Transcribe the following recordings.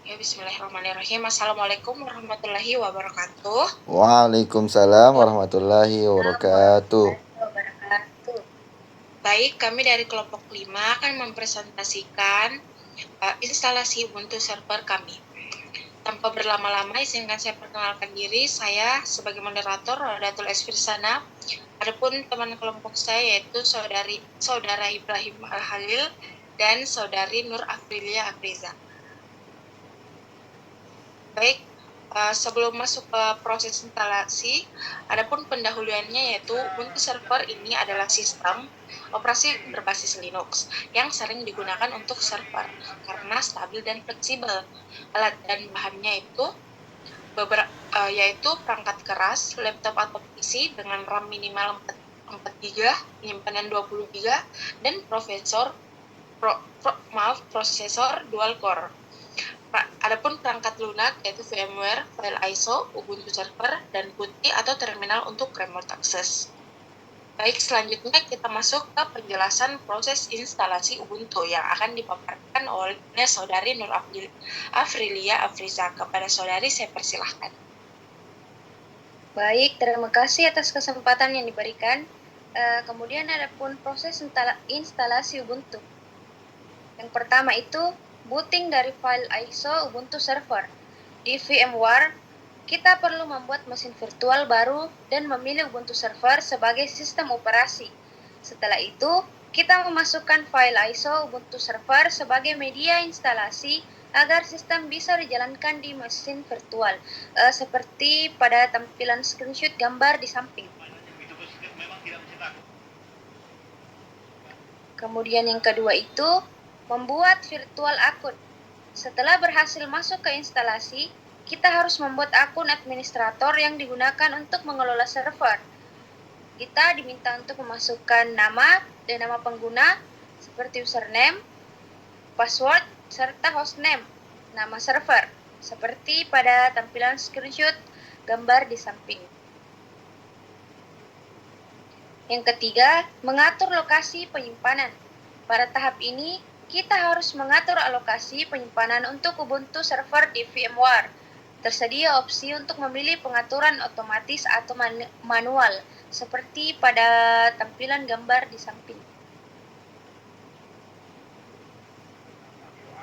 Ya, bismillahirrahmanirrahim. Assalamualaikum warahmatullahi wabarakatuh. Waalaikumsalam warahmatullahi wabarakatuh. Baik, kami dari kelompok 5 akan mempresentasikan instalasi Ubuntu server kami. Tanpa berlama-lama, izinkan saya perkenalkan diri. Saya sebagai moderator Rodatul Esfirsana. Adapun teman kelompok saya yaitu saudara Ibrahim Al-Halil dan saudari Nur Afrilia Afriza. Baik, sebelum masuk ke proses instalasi, adapun pendahuluannya yaitu Ubuntu server ini adalah sistem operasi berbasis Linux yang sering digunakan untuk server karena stabil dan fleksibel. Alat dan bahannya itu yaitu perangkat keras, laptop atau PC dengan RAM minimal 4 GB, penyimpanan 20 GB, dan prosesor dual core. Adapun perangkat lunak yaitu VMware, file ISO, Ubuntu server, dan PuTTY atau terminal untuk remote access. Baik, selanjutnya kita masuk ke penjelasan proses instalasi Ubuntu yang akan dipaparkan oleh saudari Nur Afrilia Afriza. Kepada saudari saya persilahkan. Baik, terima kasih atas kesempatan yang diberikan. Kemudian adapun proses instalasi Ubuntu. Yang pertama itu booting dari file ISO Ubuntu server. Di VMware, kita perlu membuat mesin virtual baru dan memilih Ubuntu server sebagai sistem operasi. Setelah itu, kita memasukkan file ISO Ubuntu server sebagai media instalasi agar sistem bisa dijalankan di mesin virtual, seperti pada tampilan screenshot gambar di samping. Kemudian yang kedua itu membuat virtual akun. Setelah berhasil masuk ke instalasi, kita harus membuat akun administrator yang digunakan untuk mengelola server. Kita diminta untuk memasukkan nama dan nama pengguna seperti username, password, serta hostname, nama server, seperti pada tampilan screenshot gambar di samping. Yang ketiga, mengatur lokasi penyimpanan. Pada tahap ini, kita harus mengatur alokasi penyimpanan untuk Ubuntu server di VMware. Tersedia opsi untuk memilih pengaturan otomatis atau manual, seperti pada tampilan gambar di samping.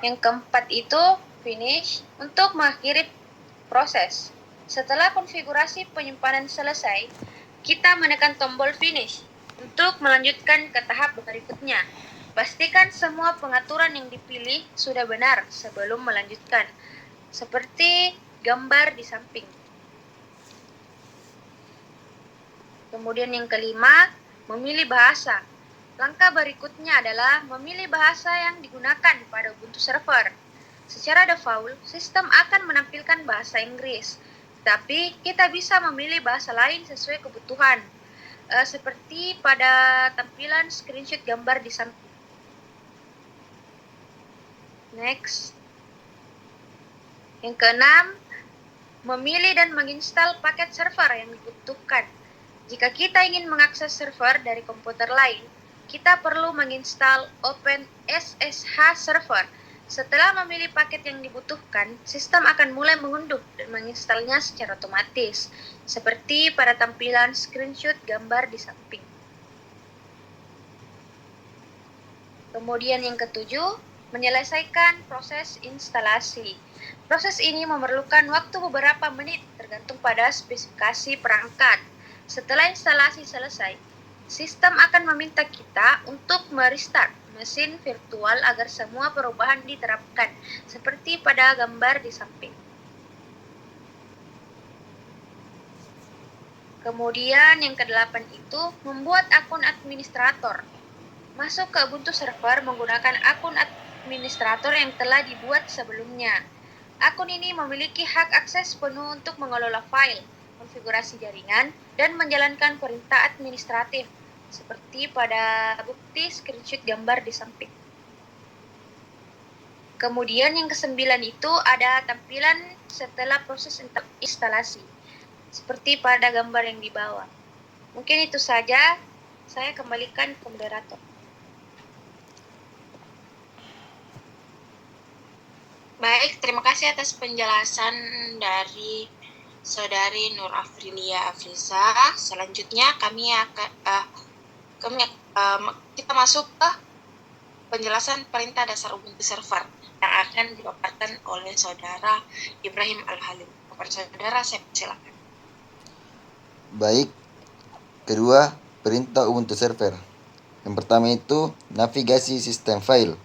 Yang keempat itu finish untuk mengakhiri proses. Setelah konfigurasi penyimpanan selesai, kita menekan tombol finish untuk melanjutkan ke tahap berikutnya. Pastikan semua pengaturan yang dipilih sudah benar sebelum melanjutkan, seperti gambar di samping. Kemudian yang kelima, memilih bahasa. Langkah berikutnya adalah memilih bahasa yang digunakan pada Ubuntu server. Secara default, sistem akan menampilkan bahasa Inggris, tapi kita bisa memilih bahasa lain sesuai kebutuhan, seperti pada tampilan screenshot gambar di samping. Next. Yang keenam, memilih dan menginstal paket server yang dibutuhkan. Jika kita ingin mengakses server dari komputer lain, kita perlu menginstal OpenSSH server. Setelah memilih paket yang dibutuhkan, sistem akan mulai mengunduh dan menginstalnya secara otomatis, seperti pada tampilan screenshot gambar di samping. Kemudian yang ketujuh, menyelesaikan proses instalasi. Proses ini memerlukan waktu beberapa menit tergantung pada spesifikasi perangkat. Setelah instalasi selesai, sistem akan meminta kita untuk merestart mesin virtual agar semua perubahan diterapkan, seperti pada gambar di samping. Kemudian yang kedelapan itu membuat akun administrator. Masuk ke Ubuntu server menggunakan akun administrator yang telah dibuat sebelumnya. Akun ini memiliki hak akses penuh untuk mengelola file, konfigurasi jaringan, dan menjalankan perintah administratif, seperti pada bukti screenshot gambar di samping. Kemudian yang kesembilan itu ada tampilan setelah proses instalasi, seperti pada gambar yang di bawah. Mungkin itu saja, saya kembalikan ke moderator. Baik, terima kasih atas penjelasan dari Saudari Nur Afrilia Afriza. Selanjutnya kita masuk ke penjelasan perintah dasar Ubuntu Server yang akan dipaparkan oleh Saudara Ibrahim Al-Halim. Kepada Saudara, saya silakan. Baik, kedua perintah Ubuntu Server. Yang pertama itu navigasi sistem file.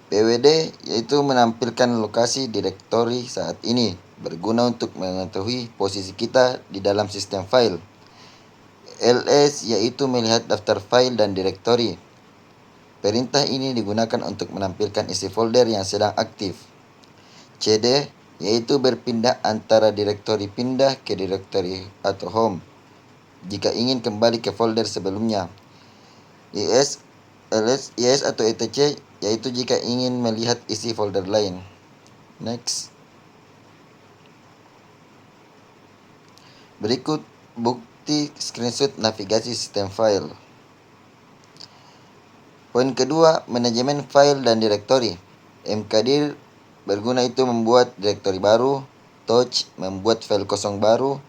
PWD yaitu menampilkan lokasi direktori saat ini, berguna untuk mengetahui posisi kita di dalam sistem file. LS yaitu melihat daftar file dan direktori. Perintah ini digunakan untuk menampilkan isi folder yang sedang aktif. CD yaitu berpindah antara direktori pindah ke direktori atau home jika ingin kembali ke folder sebelumnya. IS, LS, IS atau ETC yaitu jika ingin melihat isi folder lain. Next. Berikut bukti screenshot navigasi sistem file. Poin kedua, manajemen file dan direktori. mkdir berguna itu membuat direktori baru, touch membuat file kosong baru,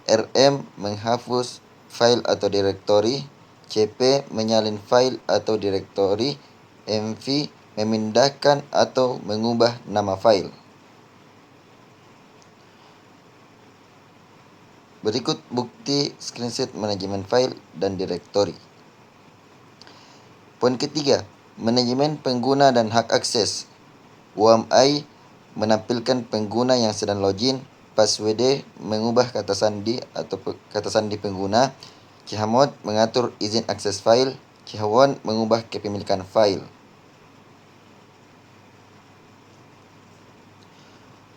rm menghapus file atau direktori, cp menyalin file atau direktori, mv memindahkan atau mengubah nama file. Berikut bukti screenshot manajemen file dan direktori. Poin ketiga, manajemen pengguna dan hak akses. UMI menampilkan pengguna yang sedang login, password mengubah kata sandi atau kata sandi pengguna, Keyhamod mengatur izin akses file, Keyhawon mengubah kepemilikan file.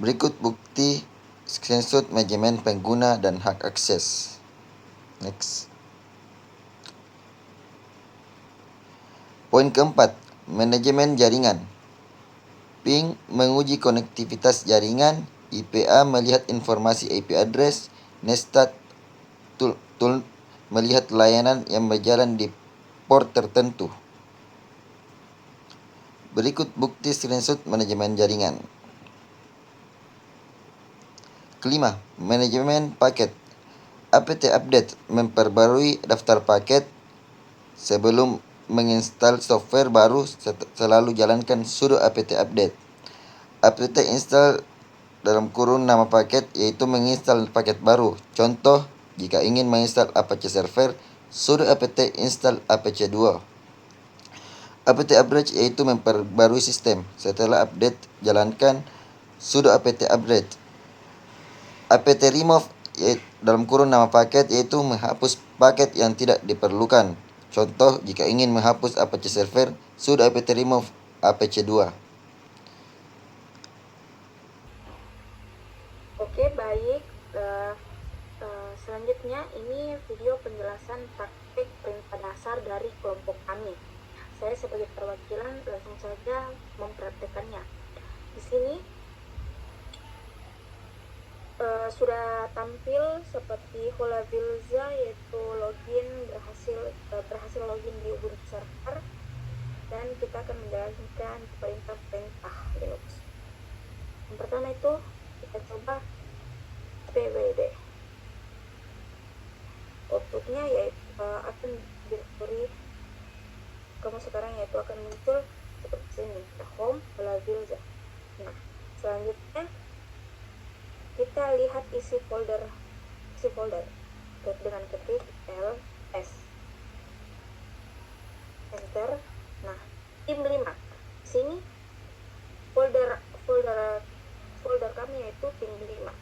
Berikut bukti screenshot manajemen pengguna dan hak akses. Next. Poin keempat, manajemen jaringan. Ping menguji konektivitas jaringan, IPA melihat informasi IP address, Nestat tool melihat layanan yang berjalan di port tertentu. Berikut bukti screenshot manajemen jaringan. Kelima, manajemen paket. apt update memperbarui daftar paket. Sebelum menginstal software baru, selalu jalankan sudo apt update. apt install dalam kurun nama paket yaitu menginstal paket baru. Contoh, jika ingin menginstal Apache Server, sudo apt install Apache 2. apt upgrade yaitu memperbarui sistem. Setelah update, jalankan sudo apt upgrade. apt remove dalam kurun nama paket yaitu menghapus paket yang tidak diperlukan. Contoh, jika ingin menghapus Apache Server, sudo apt remove Apache 2. Oke, baik. Selanjutnya ini video penjelasan praktik perintah dasar dari kelompok kami. Saya sebagai perwakilan langsung saja mempraktekannya. Di sini sudah tampil seperti Hulavilza, yaitu berhasil login di Ubuntu Server, dan kita akan menjalankan perintah-perintah Linux. Yang pertama itu kita coba pwd. Outputnya yaitu akan direktori kamu sekarang yaitu akan muncul seperti sini, home Hulavilza. Nah, selanjutnya kita lihat isi folder dengan ketik ls, enter. Nah, tim 5 sini folder kami yaitu tim 5.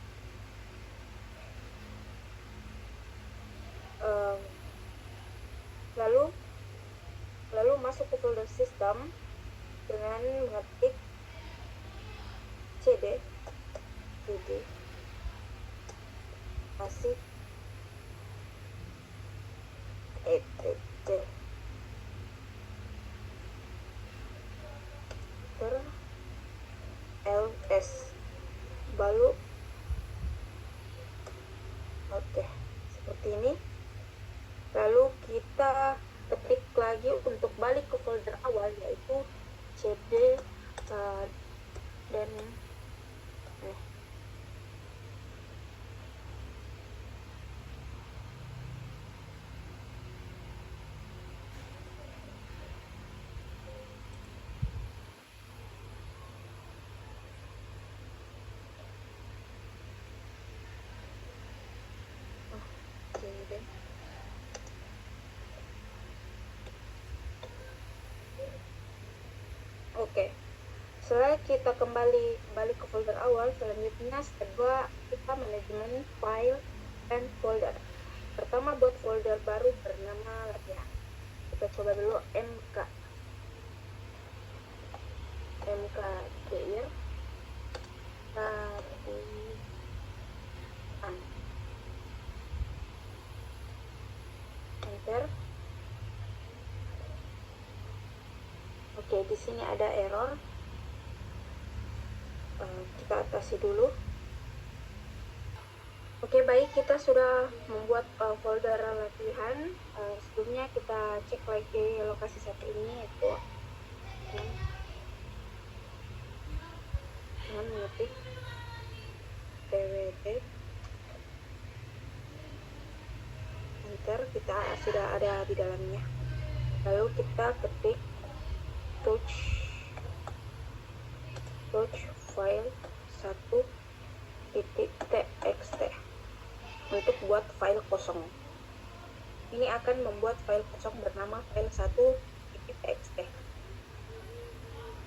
Lalu masuk ke folder sistem dengan mengetik cd kasih etc ls baru oke, seperti ini. Lalu kita ketik lagi untuk balik ke folder awal yaitu cd dan Oke. Setelah kita kembali ke folder awal, selanjutnya step 2 kita manajemen file dan folder. Pertama buat folder baru bernama latihan. Kita coba dulu mk dir latihan. Enter. Oke, di sini ada error. Kita atasi dulu. Oke, baik, kita sudah membuat folder latihan. Sebelumnya kita cek lagi lokasi satu ini, yaitu dengan mengetik pwd. Enter, kita sudah ada di dalamnya. Lalu kita ketik touch file 1.txt untuk buat file kosong. Ini akan membuat file kosong bernama file 1.txt.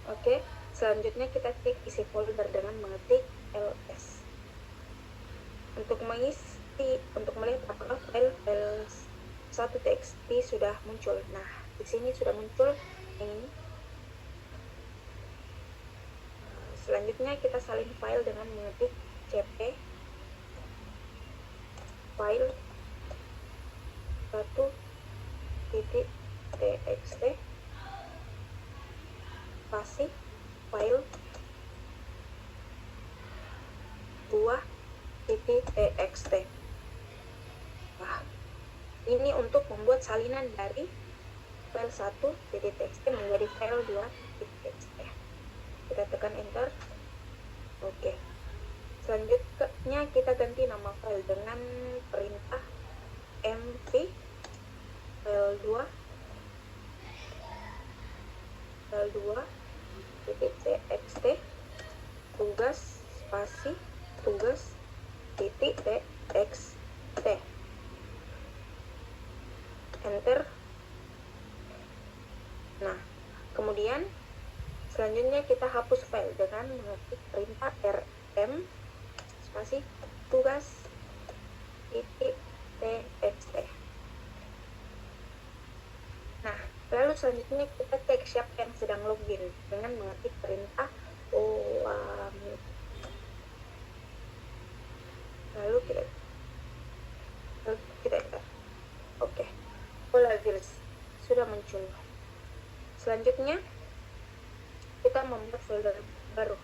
Oke, selanjutnya kita cek isi folder dengan mengetik ls. Untuk melihat apakah file 1.txt sudah muncul. Nah, di sini sudah muncul yang ini. Selanjutnya kita salin file dengan mengetik cp file 1.txt spasi file 2.txt. Nah, ini untuk membuat salinan dari file 1.txt menjadi file 2.txt. Kita tekan enter. Oke. Selanjutnya kita ganti nama file dengan perintah mv file 2.txt tugas spasi tugas titik txt. Enter. Nah, kemudian selanjutnya kita hapus file dengan mengetik perintah rm spasi tugas titik txt. Nah, lalu selanjutnya kita cek siapa yang sedang login dengan mengetik perintah oamid. Lalu kita enter. Oke, Olavirus sudah muncul. Selanjutnya kita membuat folder baru.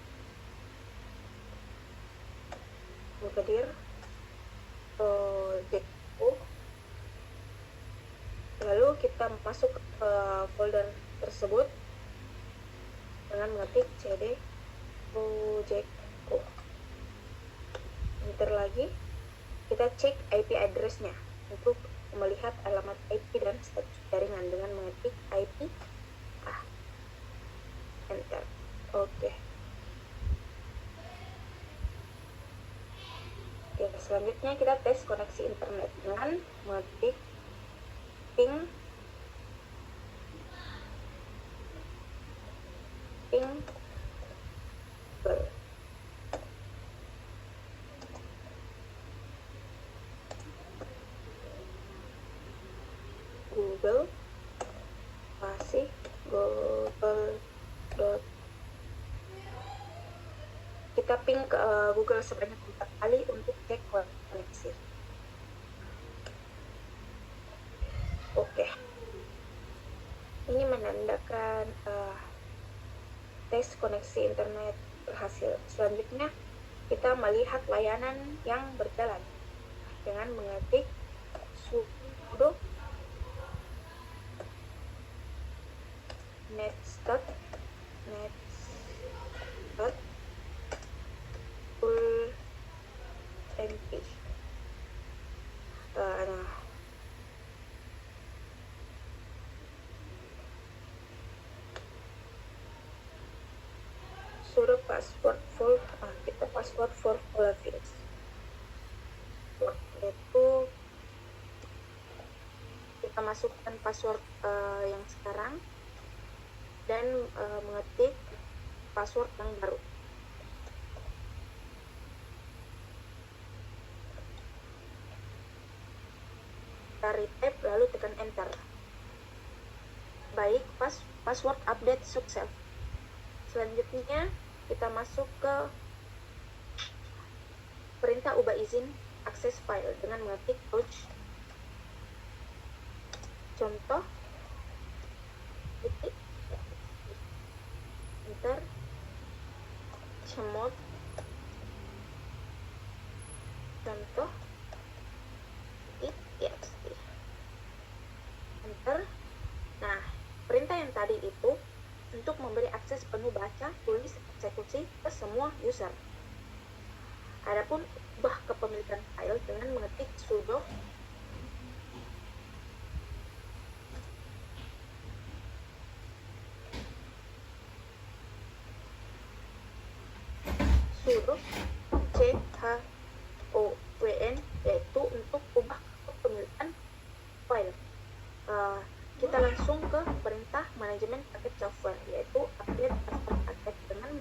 Buka dir project.o. Lalu kita masuk ke folder tersebut dengan mengetik cd project.o. Enter lagi. Kita cek IP address-nya untuk melihat alamat IP dan status jaringan dengan mengetik IP. Enter. Oke. Selanjutnya kita tes koneksi internet dengan mengetik ping Google masih Google. Kita ping ke Google sebanyak 4 kali untuk cek koneksi. Oke. Ini menandakan tes koneksi internet berhasil. Selanjutnya kita melihat layanan yang berjalan dengan mengetik sudo netstat sudo password for kita password for Flavius. Yaitu kita masukkan password yang sekarang dan mengetik password yang baru. Dari tab lalu tekan enter. Baik, password update sukses. Selanjutnya kita masuk ke perintah ubah izin akses file dengan mengetik touch contoh titik enter cmod contoh txt enter. Nah, perintah yang tadi itu untuk memberi akses penuh baca, tulis, eksekusi ke semua user. Adapun ubah kepemilikan file dengan mengetik sudo chown, yaitu untuk ubah kepemilikan file. Kita langsung ke perintah manajemen paket software, yaitu update custom paket dengan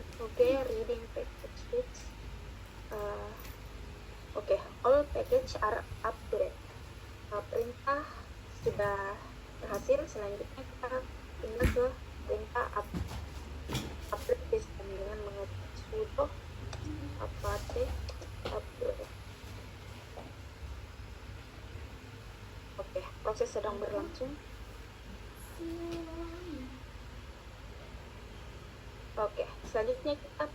reading package switch. All package are up to date. Perintah sudah berhasil. Selanjutnya kita tinggal ke perintah update system dengan mengetik sudo apt update. Proses sedang berlangsung. Selanjutnya kita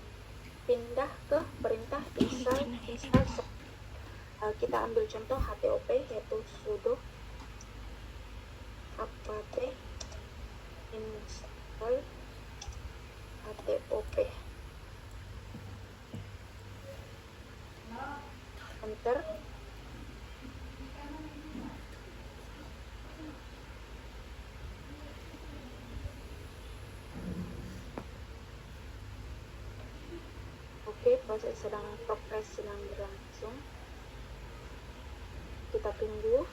pindah ke perintah install. Kita ambil contoh HTOP, yaitu sudo apt install HTOP. Enter. Proses progres sedang berlangsung. Kita tunggu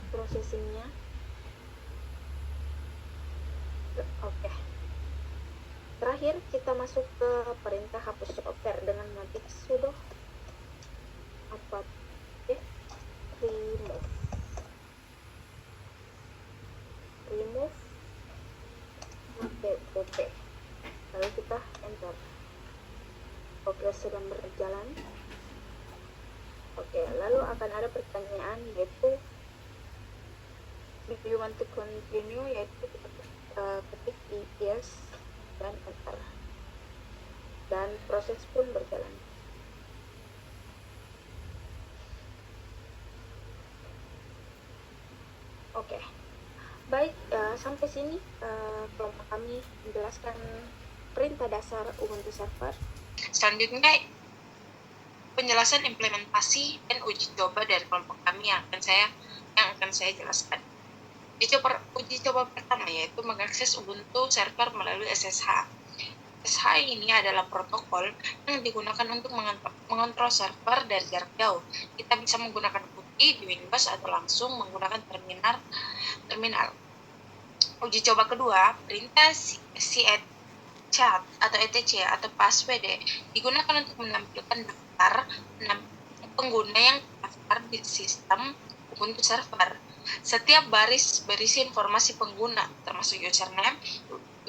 processingnya. Terakhir kita masuk ke perintah hapus software dengan mengetik sudo apt remove HTOP. Lalu kita enter. Progres sedang berjalan. Lalu akan ada pertanyaan, yaitu do you want to continue, yaitu kita ketik yes dan enter, dan proses pun berjalan. Baik, sampai sini kelompok kami menjelaskan perintah dasar Ubuntu Server. Selanjutnya penjelasan implementasi dan uji coba dari kelompok kami yang akan saya jelaskan. Uji coba pertama yaitu mengakses Ubuntu Server melalui SSH. SSH ini adalah protokol yang digunakan untuk mengontrol server dari jarak jauh. Kita bisa menggunakan PuTTY di Windows atau langsung menggunakan terminal. Uji coba kedua, perintah chat atau etc atau password digunakan untuk menampilkan daftar pengguna yang terdaftar di sistem Ubuntu Server. Setiap baris berisi informasi pengguna termasuk username,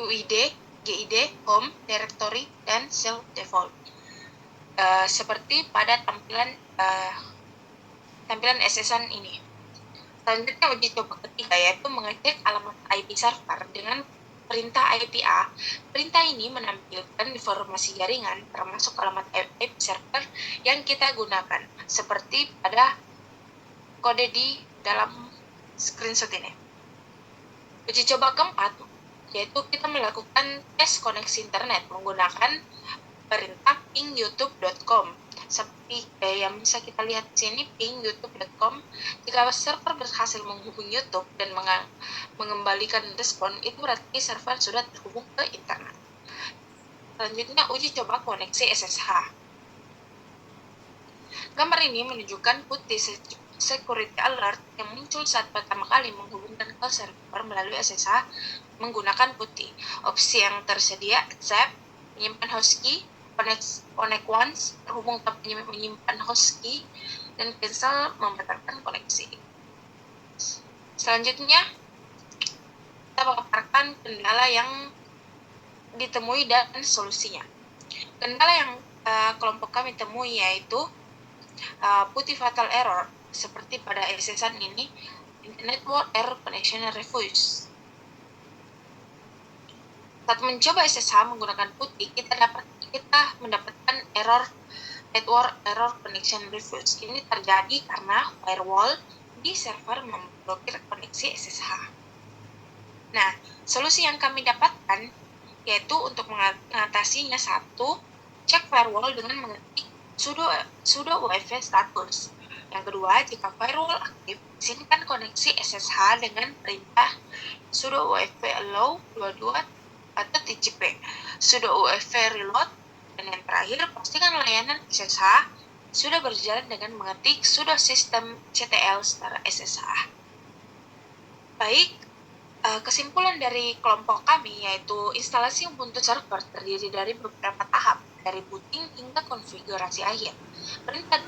UID, GID, home, directory, dan self default. Seperti pada tampilan SSN ini. Selanjutnya uji coba ketiga yaitu mengecek alamat IP server dengan perintah IPA. Perintah ini menampilkan informasi jaringan termasuk alamat IP server yang kita gunakan, seperti pada kode di dalam screenshot ini. Uji coba keempat yaitu kita melakukan tes koneksi internet menggunakan perintah ping youtube.com. Seperti yang bisa kita lihat di sini, ping youtube.com. Jika server berhasil menghubungi YouTube dan mengembalikan respon, itu berarti server sudah terhubung ke internet. Selanjutnya, uji coba koneksi SSH. Gambar ini menunjukkan putih security alert yang muncul saat pertama kali menghubungkan ke server melalui SSH menggunakan putih. Opsi yang tersedia: accept, menyimpan host key, connect once, terhubung tanpa menyimpan host key, dan cancel, membatalkan koneksi. Selanjutnya, kita memaparkan kendala yang ditemui dan solusinya. Kendala yang kelompok kami temui yaitu putih fatal error, seperti pada SSH ini, network error connection refuse. Saat mencoba SSH menggunakan putih, kita mendapatkan error network error connection refuse. Ini terjadi karena firewall di server memblokir koneksi SSH. Nah, solusi yang kami dapatkan yaitu untuk mengatasinya: 1. Cek firewall dengan mengetik sudo UEFI status. Yang kedua, jika firewall aktif, izinkan koneksi SSH dengan perintah sudo UEFI allow 22 atau TCP, sudo UEFI reload, dan yang terakhir, pastikan layanan SSH sudah berjalan dengan mengetik sudo system ctl /SSH. Baik, kesimpulan dari kelompok kami yaitu instalasi Ubuntu Server terdiri dari beberapa tahap, dari booting hingga konfigurasi akhir. Perintah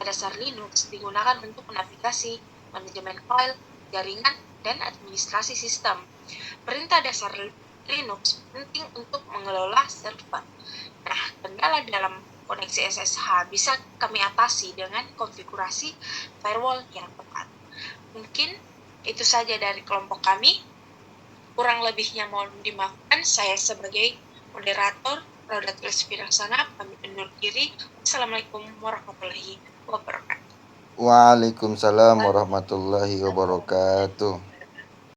dasar Linux digunakan untuk navigasi, manajemen file, jaringan, dan administrasi sistem. Perintah dasar Linux penting untuk mengelola server. Nah, kendala dalam koneksi SSH bisa kami atasi dengan konfigurasi firewall yang tepat. Mungkin itu saja dari kelompok kami. Kurang lebihnya mohon dimaafkan. Saya sebagai moderator Roda Tulis Piraksana pamit undur diri. Assalamualaikum warahmatullahi wabarakatuh. Waalaikumsalam warahmatullahi wabarakatuh.